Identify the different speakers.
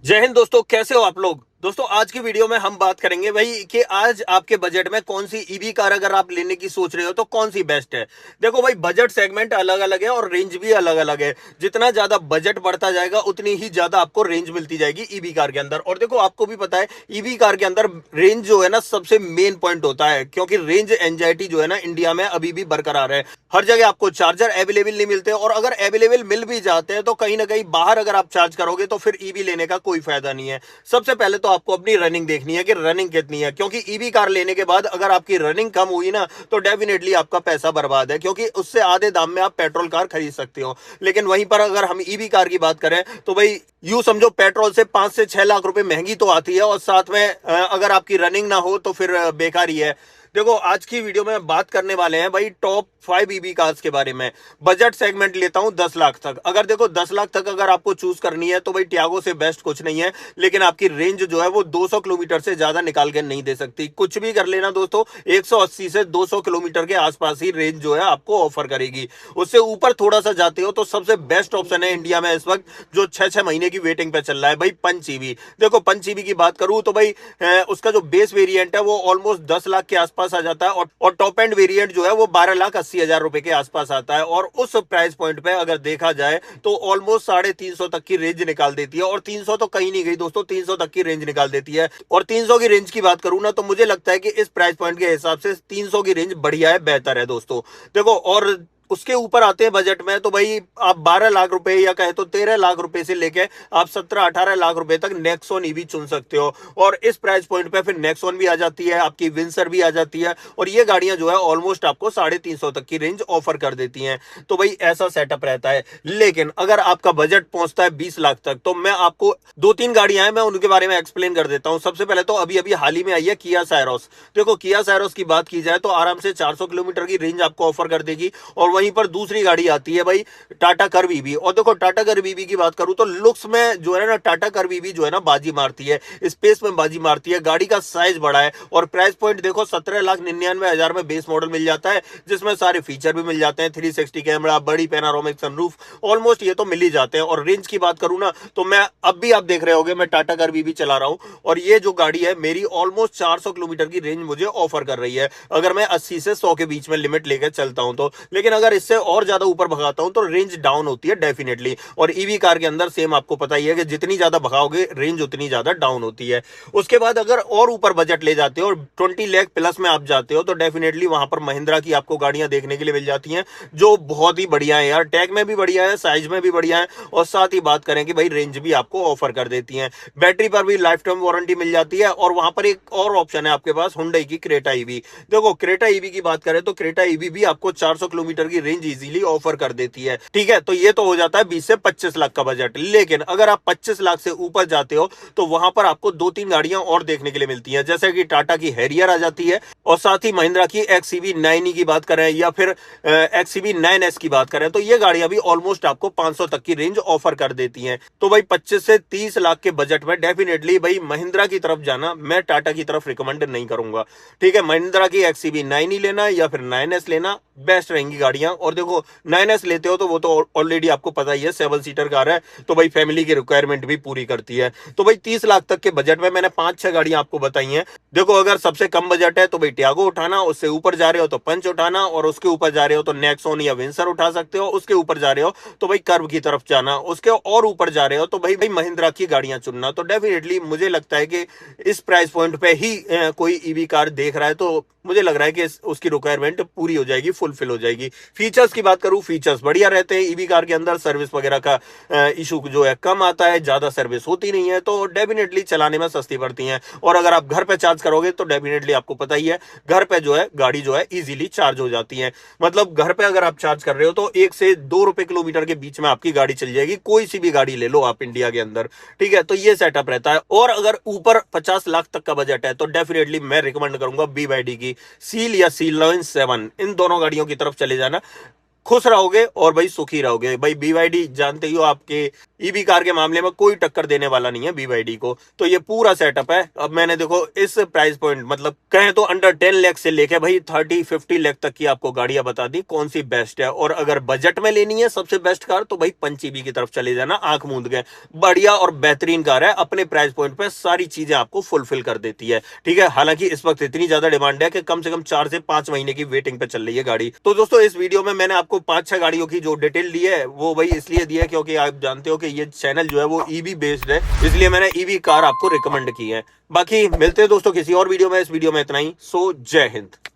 Speaker 1: जय हिंद दोस्तों, कैसे हो आप लोग। दोस्तों आज की वीडियो में हम बात करेंगे भाई कि आज आपके बजट में कौन सी ईवी कार अगर आप लेने की सोच रहे हो तो कौन सी बेस्ट है। देखो भाई, बजट सेगमेंट अलग अलग है और रेंज भी अलग अलग है। जितना ज्यादा बजट बढ़ता जाएगा उतनी ही ज्यादा आपको रेंज मिलती जाएगी ईवी कार के अंदर। और देखो आपको भी पता है ईवी कार के अंदर रेंज जो है ना सबसे मेन पॉइंट होता है, क्योंकि रेंज एंजाइटी जो है ना इंडिया में अभी भी बरकरार है। हर जगह आपको चार्जर अवेलेबल नहीं मिलते, और अगर अवेलेबल मिल भी जाते हैं तो कहीं ना कहीं बाहर अगर आप चार्ज करोगे तो फिर ईवी लेने का कोई फायदा नहीं है। सबसे पहले तो आपको अपनी रनिंग देखनी है कि रनिंग कितनी है, क्योंकि ईवी कार लेने के बाद अगर आपकी रनिंग कम हुई ना तो डेफिनेटली आपका पैसा बर्बाद है, क्योंकि उससे आधे दाम में आप पेट्रोल कार खरीद सकते हो। लेकिन वहीं पर अगर हम ईवी कार की बात करें तो भाई यूं समझो पेट्रोल से 5 से 6 लाख रुपए महंगी तो आती है, और साथ में अगर आपकी रनिंग ना हो तो फिर बेकार ही है। देखो आज की वीडियो में बात करने वाले हैं भाई टॉप 5 ईवी कार्स के बारे में। बजट सेगमेंट लेता हूं 10 लाख तक। अगर देखो 10 लाख तक अगर आपको चूज करनी है तो भाई टियागो से बेस्ट कुछ नहीं है, लेकिन आपकी रेंज जो है वो 200 किलोमीटर से ज्यादा निकाल के नहीं दे सकती। कुछ भी कर लेना दोस्तों, 180 से 200 किलोमीटर के आसपास ही रेंज जो है आपको ऑफर करेगी। उससे ऊपर थोड़ा सा जाते हो तो सबसे बेस्ट ऑप्शन है इंडिया में इस वक्त जो 6 6 महीने की वेटिंग पे चल रहा है भाई, पंच ईवी। देखो पंच ईवी की बात करूं तो भाई उसका जो बेस वेरिएंट है वो ऑलमोस्ट 10 लाख के आसपास आ जाता है, और टॉप एंड वेरिएंट जो है वो 12,80,000 रुपए के आसपास आता है। और उस प्राइस पॉइंट पे अगर देखा जाए तो ऑलमोस्ट 350 तक की रेंज निकाल देती है। और 300 तो कहीं नहीं गई दोस्तों, 300 तक की रेंज निकाल देती है। और 300 की रेंज की बात करूं ना तो मुझे लगता है कि इस प्राइस पॉइंट के हिसाब से 300 की रेंज बढ़िया है, बेहतर है दोस्तों। देखो और उसके ऊपर आते हैं बजट में तो भाई आप 12 लाख रुपए या कहे तो 13 लाख रुपए से लेके आप 17 18 लाख रुपए तक नेक्सॉन ईवी चुन सकते हो। और इस प्राइस पॉइंट पे फिर नेक्सॉन भी आ जाती है, आपकी विंसर भी आ जाती है, और ये गाड़ियां जो है ऑलमोस्ट आपको 350 तक की रेंज ऑफर कर देती हैं। तो भाई ऐसा सेटअप रहता है। लेकिन अगर आपका बजट पहुंचता है 20 लाख तक तो मैं आपको 2 3 गाड़ियां हैं, मैं उनके बारे में एक्सप्लेन कर देता हूं। सबसे पहले तो अभी अभी हाल ही में आई है किया सैरोस। देखो किया सैरोस की बात की जाए तो आराम से 400 किलोमीटर की रेंज आपको ऑफर कर देगी। और वहीं पर दूसरी गाड़ी आती है भाई टाटा कर्व ईवी। और देखो टाटा कर्व ईवी की बात करूं तो लुक्स में जो है ना टाटा कर्व ईवी जो है ना बाजी मारती है, स्पेस में बाजी मारती है, गाड़ी का साइज बड़ा है। और प्राइस पॉइंट देखो 17,99,000 में बेस मॉडल मिल जाता है, जिसमें सारे फीचर भी मिल जाते हैं, 360 कैमरा, बड़ी पैनारोमिक सनरूफ, ऑलमोस्ट ये तो मिल ही जाते हैं। और रेंज की बात करूं ना तो मैं अब भी आप देख रहे होगे मैं टाटा कर्व ईवी चला रहा हूं, और ये जो गाड़ी है मेरी ऑलमोस्ट 400 किलोमीटर की रेंज मुझे ऑफर कर रही है, अगर मैं 80 से 100 के बीच में लिमिट लेकर चलता हूं तो। लेकिन अगर इससे और ज्यादा ऊपर भगाता हूं तो रेंज डाउन होती है डेफिनेटली। और ईवी कार के अंदर सेम आपको पता ही है कि जितनी ज्यादा भगाओगे रेंज उतनी ज्यादा डाउन होती है। उसके बाद अगर और ऊपर बजट ले जाते हो और 20 लाख प्लस में आप जाते हो तो डेफिनेटली वहां पर महिंद्रा की आपको गाड़ियां देखने के लिए मिल जाती हैं, जो बहुत ही बढ़िया है यार, टैग में भी बढ़िया है, साइज में भी बढ़िया है, और साथ ही बात करें कि भाई रेंज भी आपको ऑफर कर देती है। बैटरी पर भी लाइफ टाइम वारंटी मिल जाती है। और वहां पर एक और ऑप्शन है आपके पास, हुंडई की क्रेटा ईवी। देखो क्रेटा ईवी की बात करें तो क्रेटा ईवी भी आपको 400 किलोमीटर की रेंज इजीली ऑफर कर देती है। ठीक है, तो ये तो हो जाता है 20 से 25 लाख का बजट। लेकिन अगर आप 25 लाख से ऊपर जाते हो तो वहां पर आपको 2 3 गाड़ियां और देखने के लिए मिलती हैं, जैसे कि टाटा की हैरियर आ जाती है, और साथ ही महिंद्रा की एक्सईवी 9 की बात करें या फिर एक्सईवी 9S की बात करें तो ये गाड़ियां भी ऑलमोस्ट आपको 500 तक की रेंज ऑफर कर देती हैं। तो भाई 25 से 30 लाख के बजट में डेफिनेटली भाई महिंद्रा की तरफ जाना मैं टाटा की तरफ रिकमेंड नहीं करूंगा। ठीक है, महिंद्रा की एक्सईवी 9 ही लेना या फिर 9S लेना, बेस्ट रहेंगी गाड़ियां। और देखो 9S लेते हो तो वो तो ऑलरेडी आपको पता ही है 7 सीटर कार है, तो भाई फैमिली की रिक्वायरमेंट भी पूरी करती है। तो भाई 30 लाख तक के बजट में मैंने 5 6 गाड़ियां आपको बताई हैं। देखो अगर सबसे कम बजट है तो भाई टियागो उठाना, उससे ऊपर जा रहे हो तो पंच उठाना, और उसके ऊपर जा रहे हो तो नेक्सॉन या विंसर उठा सकते हो, उसके ऊपर जा रहे हो तो भाई कर्व की तरफ जाना, उसके और ऊपर जा रहे हो तो भाई महिंद्रा की गाड़ियां चुनना। तो डेफिनेटली मुझे लगता है कि इस प्राइस पॉइंट पे ही कोई ईवी कार देख रहा है तो मुझे लग रहा है कि उसकी रिक्वायरमेंट पूरी हो जाएगी, फुलफिल हो जाएगी। फीचर्स की बात करूं, फीचर्स बढ़िया रहते हैं ईवी कार के अंदर। सर्विस वगैरह का इशू जो है कम आता है, ज्यादा सर्विस होती नहीं है, तो डेफिनेटली चलाने में सस्ती पड़ती हैं। और अगर आप घर पे चार्ज करोगे तो डेफिनेटली आपको पता ही है घर पे जो है गाड़ी जो है इजीली चार्ज हो जाती है। मतलब घर पे अगर आप चार्ज कर रहे हो तो 1 से 2 रुपए किलोमीटर के बीच में आपकी गाड़ी चल जाएगी, कोई सी भी गाड़ी ले लो आप इंडिया के अंदर। ठीक है, तो ये सेटअप रहता है। और अगर ऊपर 50 लाख तक का बजट है तो डेफिनेटली मैं रिकमेंड करूंगा BYD की सील या सील 7, इन दोनों गाड़ियों की तरफ चले जाना। खुश रहोगे और भाई सुखी रहोगे। भाई BYD जानते ही हो, आपके ईवी कार के मामले में कोई टक्कर देने वाला नहीं है BYD को। तो ये पूरा सेटअप है। अब मैंने देखो इस प्राइस पॉइंट मतलब कहें तो अंडर 10 लाख से लेके भाई 30-50 लाख तक की आपको गाड़ियां बता दी कौन सी बेस्ट है। और अगर बजट में लेनी है सबसे बेस्ट कार तो भाई पंच ईवी की तरफ चले जाना, आंख मूंद गए। बढ़िया और बेहतरीन कार है, अपने प्राइस पॉइंट पे सारी चीजें आपको फुलफिल कर देती है। ठीक है, हालांकि इस वक्त इतनी ज्यादा डिमांड है कि कम से कम 4 से 5 महीने की वेटिंग पे चल रही है गाड़ी। तो दोस्तों इस वीडियो में मैंने आपको 5-6 गाड़ियों की जो डिटेल दी है वो भाई इसलिए दी है क्योंकि आप जानते हो कि ये चैनल जो है वो ईवी बेस्ड है, इसलिए मैंने ईवी कार आपको रिकमेंड की है। बाकी मिलते हैं दोस्तों किसी और वीडियो में। इस वीडियो में इतना ही। सो जय हिंद।